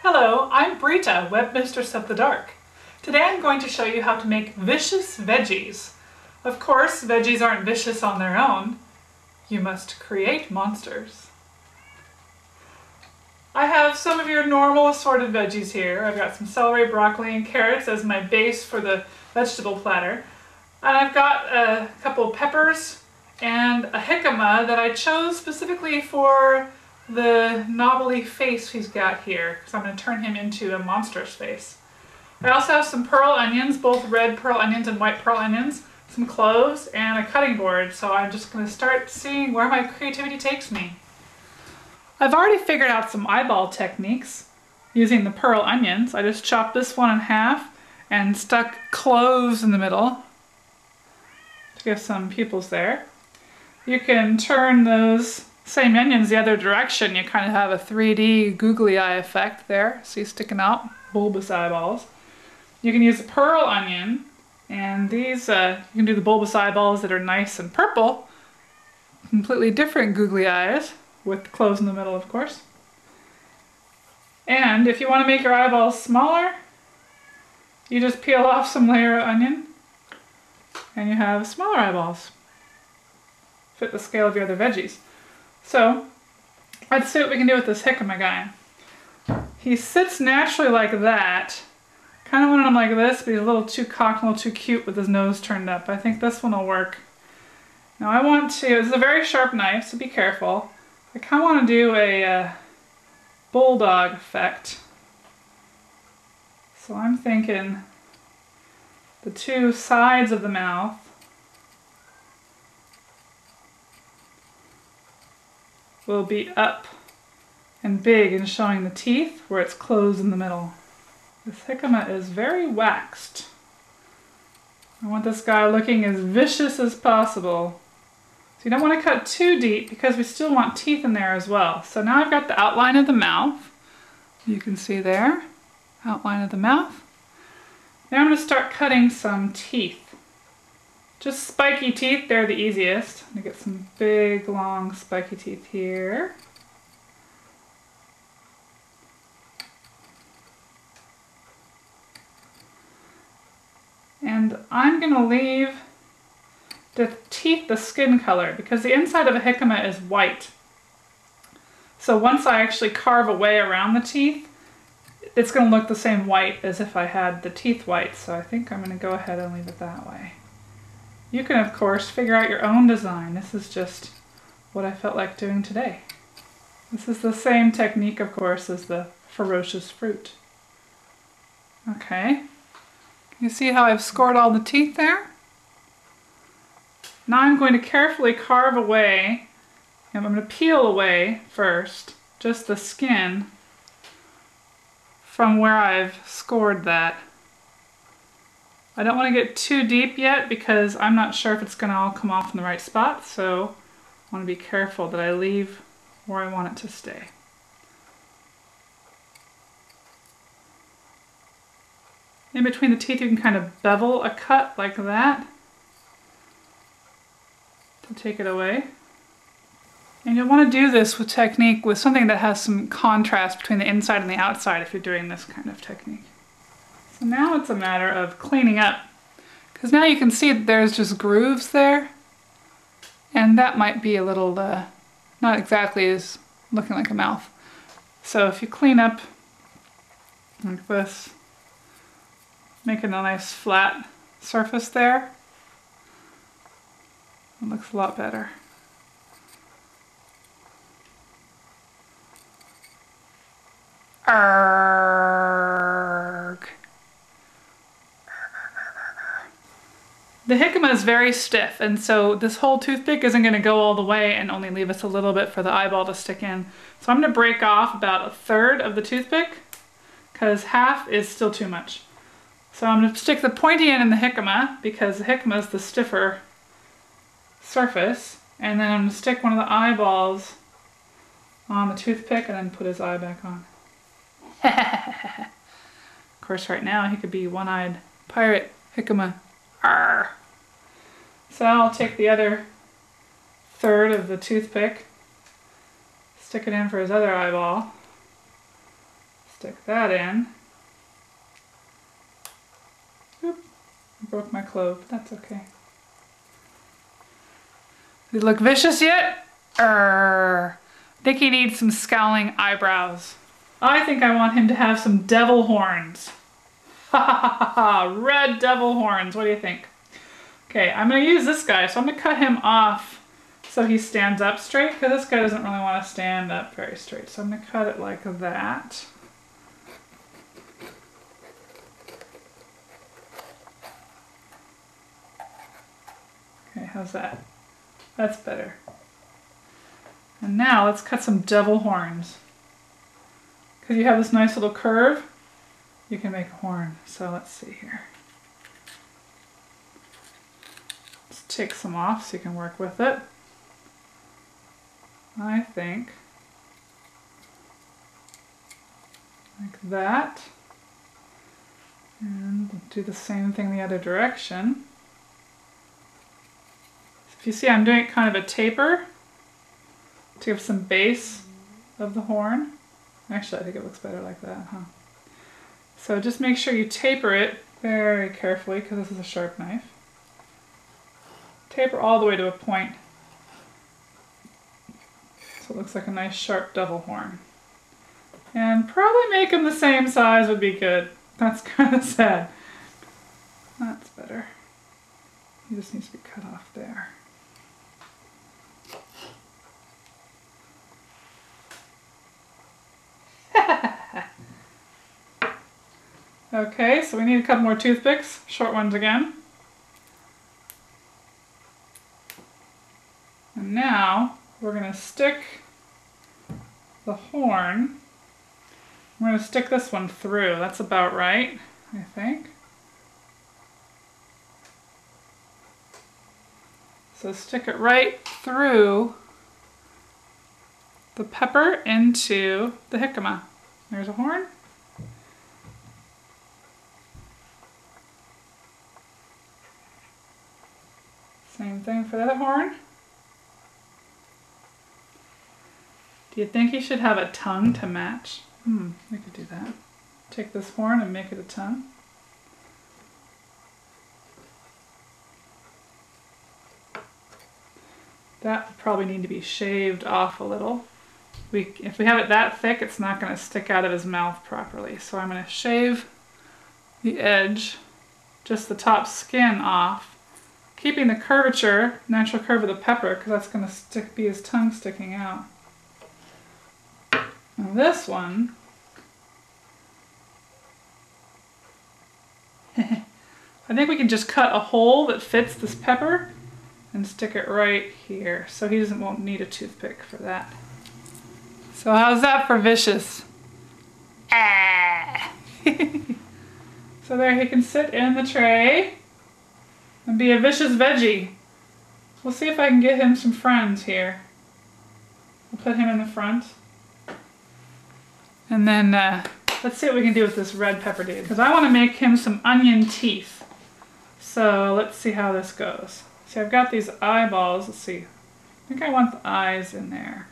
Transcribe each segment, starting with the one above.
Hello, I'm Brita, Web Mistress of the Dark. Today I'm going to show you how to make vicious veggies. Of course, veggies aren't vicious on their own. You must create monsters. I have some of your normal assorted veggies here. I've got some celery, broccoli, and carrots as my base for the vegetable platter. And I've got a couple peppers and a jicama that I chose specifically for the knobbly face he's got here, because I'm going to turn him into a monstrous face. I also have some pearl onions, both red pearl onions and white pearl onions, some cloves, and a cutting board, so I'm just going to start seeing where my creativity takes me. I've already figured out some eyeball techniques using the pearl onions. I just chopped this one in half and stuck cloves in the middle to give some pupils there. You can turn those same onions the other direction. You kind of have a 3D googly eye effect there. See, sticking out, bulbous eyeballs. You can use a pearl onion, and these, you can do the bulbous eyeballs that are nice and purple. Completely different googly eyes, with the cloves in the middle, of course. And if you want to make your eyeballs smaller, you just peel off some layer of onion, and you have smaller eyeballs. Fit the scale of your other veggies. So, let's see what we can do with this jicama guy. He sits naturally like that. Kind of wanted him like this, but he's a little too cocked, a little too cute with his nose turned up. I think this one will work. Now I want to, this is a very sharp knife, so be careful. I kind of want to do a bulldog effect. So I'm thinking the two sides of the mouth will be up and big and showing the teeth where it's closed in the middle. This jicama is very waxed. I want this guy looking as vicious as possible. So you don't want to cut too deep because we still want teeth in there as well. So now I've got the outline of the mouth. You can see there, outline of the mouth. Now I'm going to start cutting some teeth. Just spiky teeth, they're the easiest. I'm going to get some big, long, spiky teeth here. And I'm going to leave the teeth the skin color because the inside of a jicama is white. So once I actually carve away around the teeth, it's going to look the same white as if I had the teeth white. So I think I'm going to go ahead and leave it that way. You can, of course, figure out your own design. This is just what I felt like doing today. This is the same technique, of course, as the ferocious fruit. Okay. You see how I've scored all the teeth there? Now I'm going to carefully carve away, and I'm going to peel away first, just the skin from where I've scored that. I don't want to get too deep yet because I'm not sure if it's going to all come off in the right spot, so I want to be careful that I leave where I want it to stay. In between the teeth you can kind of bevel a cut like that to take it away. And you'll want to do this with technique with something that has some contrast between the inside and the outside if you're doing this kind of technique. So now it's a matter of cleaning up, because now you can see that there's just grooves there, and that might be a little, not exactly as looking like a mouth. So if you clean up like this, making a nice flat surface there, it looks a lot better. Arrgh. The jicama is very stiff, and so this whole toothpick isn't going to go all the way and only leave us a little bit for the eyeball to stick in. So I'm going to break off about 1/3 of the toothpick because half is still too much. So I'm going to stick the pointy end in the jicama because the jicama is the stiffer surface, and then I'm going to stick one of the eyeballs on the toothpick and then put his eye back on. Of course right now he could be one-eyed pirate jicama. Arr. So I'll take the other 1/3 of the toothpick, stick it in for his other eyeball, Stick that in. Oop, I broke my clove. That's okay. Does he look vicious yet? I think he needs some scowling eyebrows. I think I want him to have some devil horns. Ha ha ha ha! Red devil horns. What do you think? Okay, I'm going to use this guy, so I'm going to cut him off so he stands up straight, because this guy doesn't really want to stand up very straight. So I'm going to cut it like that. Okay, how's that? That's better. And now let's cut some devil horns. Because you have this nice little curve, you can make a horn. So let's see here. Let's take some off so you can work with it. I think like that. And do the same thing the other direction. If you see, I'm doing kind of a taper to give some base of the horn. Actually, I think it looks better like that, huh? So just make sure you taper it very carefully, because this is a sharp knife. Taper all the way to a point, so it looks like a nice sharp devil horn. And probably make them the same size would be good. That's kind of sad. That's better. He just needs to be cut off there. Okay, so we need a couple more toothpicks, short ones again. And now we're going to stick the horn. We're going to stick this one through. That's about right, I think. So stick it right through the pepper into the jicama. There's a horn. Same thing for the other horn. Do you think he should have a tongue to match? We could do that. Take this horn and make it a tongue. That would probably need to be shaved off a little. If we have it that thick, it's not going to stick out of his mouth properly. So I'm going to shave the edge, just the top skin off, keeping the curvature, natural curve of the pepper, because that's going to be his tongue sticking out. Now this one, I think we can just cut a hole that fits this pepper and stick it right here, so he won't need a toothpick for that. So how's that for vicious? Ah. So there he can sit in the tray and be a vicious veggie. We'll see if I can get him some friends here. We'll put him in the front. And then let's see what we can do with this red pepper dude, because I want to make him some onion teeth. So let's see how this goes. See, I've got these eyeballs. Let's see. I think I want the eyes in there.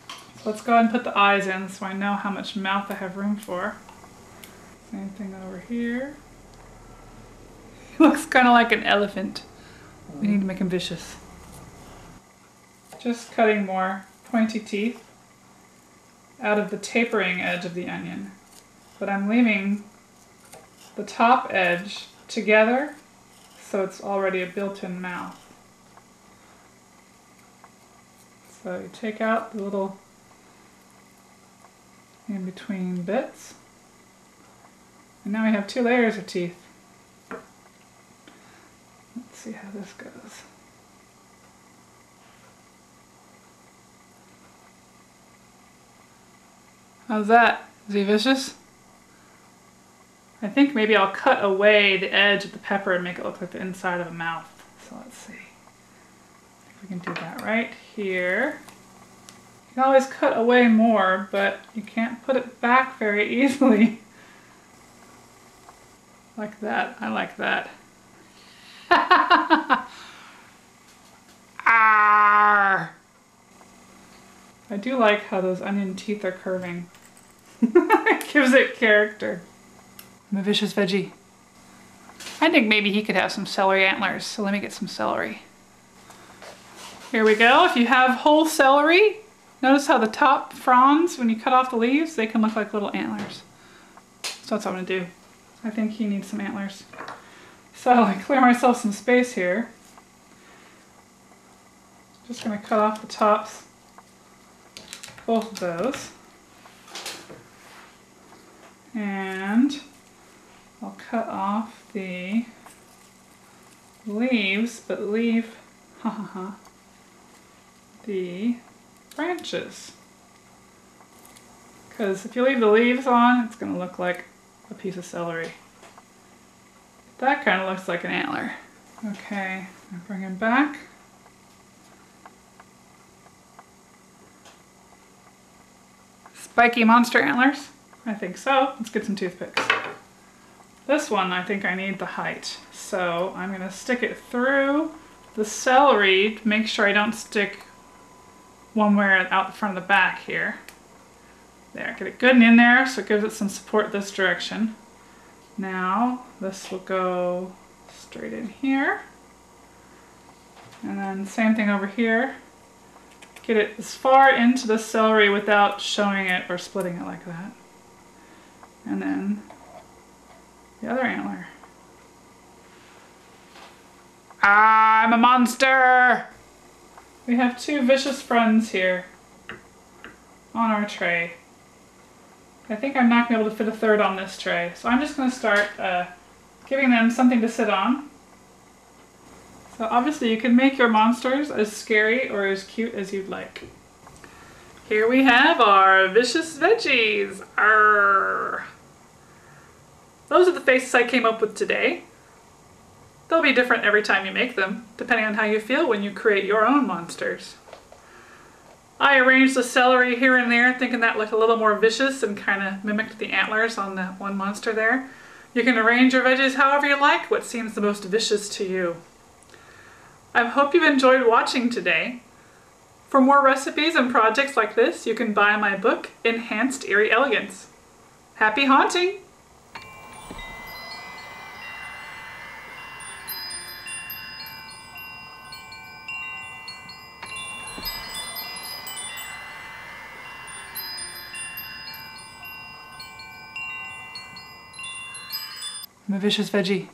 So let's go ahead and put the eyes in so I know how much mouth I have room for. Same thing over here. He looks kind of like an elephant. We need to make him vicious. Just cutting more pointy teeth out of the tapering edge of the onion. But I'm leaving the top edge together so it's already a built-in mouth. So you take out the little in-between bits. And now we have 2 layers of teeth. Let's see how this goes. How's that? Is he vicious? I think maybe I'll cut away the edge of the pepper and make it look like the inside of a mouth. So let's see if we can do that right here. You can always cut away more, but you can't put it back very easily. Like that. I like that. Arr! I do like how those onion teeth are curving. I gives it character. I'm a vicious veggie. I think maybe he could have some celery antlers, so let me get some celery. Here we go. If you have whole celery, notice how the top fronds, when you cut off the leaves, they can look like little antlers. So that's what I'm gonna do. I think he needs some antlers. So I clear myself some space here. Just gonna cut off the tops, both of those. And I'll cut off the leaves, but leave the branches. Because if you leave the leaves on, it's going to look like a piece of celery. That kind of looks like an antler. Okay, I'll bring him back. Spiky monster antlers? I think so. Let's get some toothpicks. This one, I think I need the height. So I'm going to stick it through the celery to make sure I don't stick one way out the front of the back here. There, get it good and in there so it gives it some support this direction. Now this will go straight in here. And then same thing over here. Get it as far into the celery without showing it or splitting it like that. And then the other antler. I'm a monster! We have two vicious friends here on our tray. I think I'm not going to be able to fit a third on this tray, so I'm just going to start giving them something to sit on. So obviously you can make your monsters as scary or as cute as you'd like. Here we have our vicious veggies. Arrgh. Those are the faces I came up with today. They'll be different every time you make them, depending on how you feel when you create your own monsters. I arranged the celery here and there, thinking that looked a little more vicious and kind of mimicked the antlers on that one monster there. You can arrange your veggies however you like, what seems the most vicious to you. I hope you've enjoyed watching today. For more recipes and projects like this, you can buy my book, Enhanced Eerie Elegance. Happy haunting! I'm a vicious veggie.